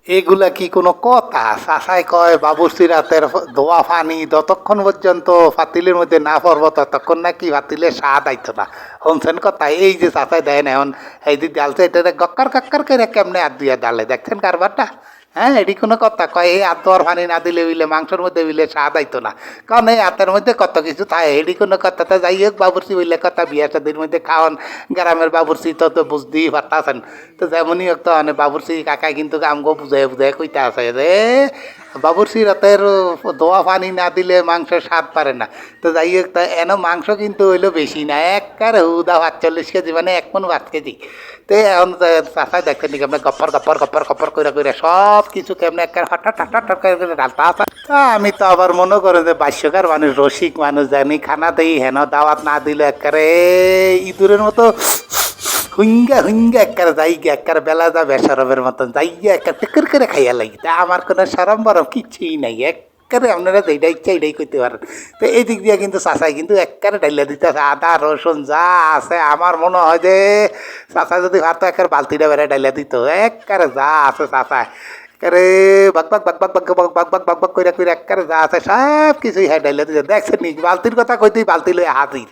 এগুলা কি কোনো কথা? চাচাই কয় বাবুর্চি রাতের ধোয়া পানি যতক্ষণ পর্যন্ত পাতিলের মধ্যে না পড়বো ততক্ষণ নাকি পাতিলের স্বাদ আইতো না। শুনছেন কথা? এই যে চাচাই দেন এখন এই যে ডালছে এটা গক্কার কাক্কার করে কেমনে হাত দিয়া ডালে দেখছেন কারবারটা? হ্যাঁ, এটি কোনো কথা কয় এই হাত ধোয়ার পানি না দিলে বিলে মাংসের মধ্যে বিলে স্বাদ আইতো না। কারণ এই হাতের মধ্যে কত কিছু থাকে, এটি কোনো কথা। তো যাই হোক, বাবুর্চি বললে কথা, বিয়া শাদির মধ্যে খাওয়ান গ্রামের বাবুর্চি তো বুঝতেই পারতাছেন। তো যেমনই হোক তো মানে বাবুর্চি কাকাই কিন্তু আমগো বুঝাই বুঝাই কইতে আছে রে বাবুর্চি রাতের ধোয়া পানি না দিলে মাংসের স্বাদ পারে না। তো যাই হোক, তা এন মাংস কিন্তু হইলো বেশি না, একবারে হুদা ৪৫ কেজি, মানে ১ মণ ৫ কেজি। তো এখন চাষায় দেখছেন নাকি আপনার গপ্পর গপ্পর গপ্পর গপ্পর করে করে সব কিছু কেমন একটা হঠাৎ হঠাৎ হঠাৎ করে ঢালতা আসা। তা আমি তো আবার মনে করেন যে বাস্যকার মানুষ, রসিক মানুষ, জানি খানা দেই হেন দাওয়াত না দিলে একেবারে ইঁদুরের মতো হুঙ্গা হুঙ্গা একবার যাইগে একবার বেলা যা বেসরমের মতন যাইগে একটা টেকের করে খাইয়া লাগি। তা আমার কোনো সরম বরম কিচ্ছুই নাই, একবারে আপনারা যেইটা ইচ্ছা এইটাই করতে পারেন। তো এই দিক দিয়ে কিন্তু চাষাই কিন্তু একবারে ডাইলা দিতে আছে, আদা রসুন যা আছে। আমার মনে হয় যে চাষা যদি ভাত একবার বালতিটা বেড়ে ডাইলা দিত, একবারে যা আছে চাষায় একেবারে বাক বাক বাক বাক বাক বাক বাক বাক বাক বাক করে করে একবারে যা আছে সব কিছুই হ্যাঁ ডাইলা দিতে। দেখছেন নি বালতির কথা কইতেই বালতি লয়ে হাজির,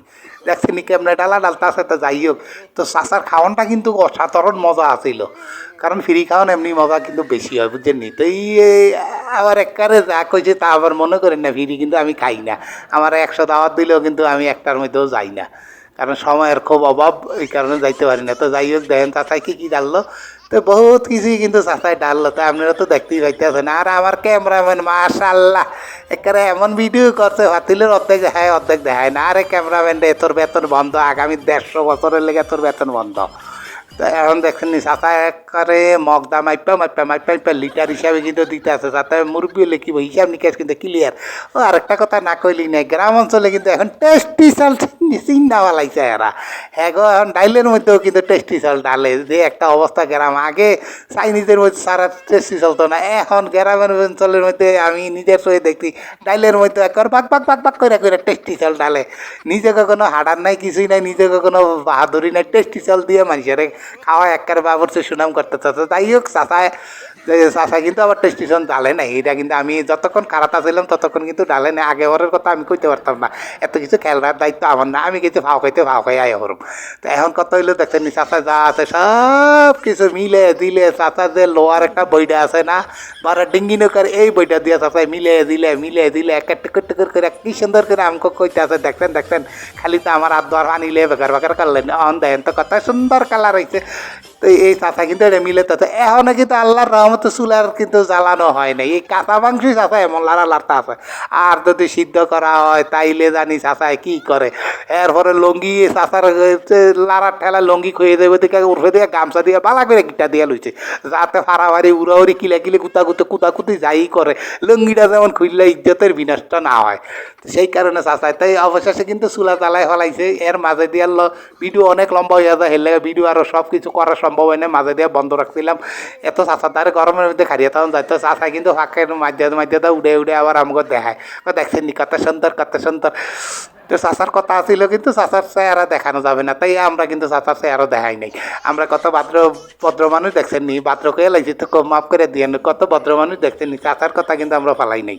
দেখছেন নি কেমনে ডালা ডালতা আছে। তো যাই হোক, তো চাচার খাওয়ানটা কিন্তু অসাধারণ মজা আছিল। কারণ ফ্রি খাওয়ান এমনি মজা কিন্তু বেশি হয়, বুঝছেন নি? তো এই আবার একবারে যা কইছে তা আবার মনে করেন না ফ্রি কিন্তু আমি খাই না। আমার ১০০ দাওয়াত দিলেও কিন্তু আমি একটার মধ্যেও যাই না, কারণ সময়ের খুব অভাব, এই কারণে যাইতে পারি না। তো যাই হোক, দেখেন চাচাই কী কী ডাললো। তো বহুত কিছুই কিন্তু চাচাই ডাললো, তো আপনারা তো দেখতেই পাইতেছেন। আর আমার ক্যামেরাম্যান মাশাআল্লাহ একেবারে এমন ভিডিও করছে ভাতিলের অর্ধেক দেখায় অর্ধেক দেখায় না। আরে ক্যামেরাম্যান রে, তোর বেতন বন্ধ, আগামী ১৫০ বছরের লেগে তোর বেতন বন্ধ। তো এখন দেখছেন নি চাচা একবারে মগদা মাইপা মাইপা মাইপা মাইপা লিটার হিসাবে কিন্তু দিতে আছে। চাচা মুরব্বী হলে কি হিসাব নিকাশ কিন্তু ক্লিয়ার। ও আরেকটা কথা না কইলি নাই, গ্রাম অঞ্চলে কিন্তু এখন টেস্টি চাল চিন্তা পালাইছে এরা। হ্যাঁ গো, এখন ডাইলের মধ্যেও কিন্তু টেস্টি চাল ডালে, যে একটা অবস্থা গ্রাম। আগে চাইনিজের মধ্যে সারা টেস্টি চলতো না, এখন গ্রামের অঞ্চলের মধ্যে আমি নিজের চোখে দেখছি ডাইলের মধ্যে একবার বাক বাক বাক বাক করে করে টেস্টি চাল ডালে। নিজেকে কোনো হাডার নাই, কিছুই নাই, নিজেকে কোনো বাহাদুরি নাই, টেস্টি চাল দিয়ে মানুষের খাওয়া একবারে বাবুর্চি সুনাম করতে চাচ্ছে। তাই হোক, চাচা কিন্তু আবার টেস্টিশন ডালে নাই। এটা কিন্তু আমি যতক্ষণ খারাপ ছিলাম ততক্ষণ কিন্তু ডালে নাই। আগেবারের কথা আমি কইতে পারতাম না, এত কিছু খেলার দায়িত্ব আমার না, আমি কিছু ভাও খাই আয় হরম। তো এখন কত হইলো দেখছেন নি, চাচা যা আছে সব কিছু মিলে দিলে। চাচা যে লোহার একটা বইটা আছে না, বারা ডিঙ্গি নৌকার, এই বইটা দিয়ে চাচা মিলে দিলে একটা টিকট টিকট করে কি সুন্দর করে আমাকে কইতে আছে। দেখছেন দেখছেন, খালি তো আমার হাত ধোয়ার আনিলে বেকার বেকার করলেন। অন দেখেন তো কত সুন্দর কালার হয়েছে। তো এই চাচা কিন্তু এটা মিলে তো এখনও কিন্তু আল্লাহর রহমতে চুলার কিন্তু জ্বালানো হয় নাই। এই কাঁচা মাংসই চাচা এমন লাড়া লাড়তা আছে। আর যদি সিদ্ধ করা হয় তাইলে জানি চাচায় কী করে। এরপরে লঙ্গি চাচার লাড়ার ঠেলা লঙ্গি খুঁয়ে দেবে দিকে উঠে দিয়ে গামছা দিয়ে বালা করে গিটা দিয়ে লইছে, যাতে ফাড়াফাড়ি উড়াউড়ি কিলা কিলে কুতাকুতি যাই করে লঙ্গিটা যেমন খুললে ইজ্জতের বিনষ্ট না হয়। সেই কারণে চাচায় তাই অবশেষে কিন্তু চুলা জ্বালাই ফেলাইছে। এর মাঝে দিয়ে ভিডিও অনেক লম্বা হয়ে যায়, হেলে ভিডিও আরও সব কিছু করা সম্ভব হয় না, মাঝে দিয়ে বন্ধ রাখছিলাম। এত চাচা তার গরমের মধ্যে খারিয়ে তখন যাইতো। চাচা কিন্তু ফাঁকের মাঝে উড়ে আবার আমাকে দেখায়, দেখছেন নি কত সুন্দর কত সুন্দর। তো চাচার কথা আসছিল, কিন্তু চাচার চেহারা দেখানো যাবে না, তাই আমরা কিন্তু চাচার চেহারা দেখাই নাই। আমরা কত ভদ্র মানুষ দেখছেন নি, ভদ্রকে লাইছি তো মাফ করে দিয়ে, কত ভদ্র মানুষ দেখছেন নি, চাচার কথা কিন্তু আমরা ফালাই নাই।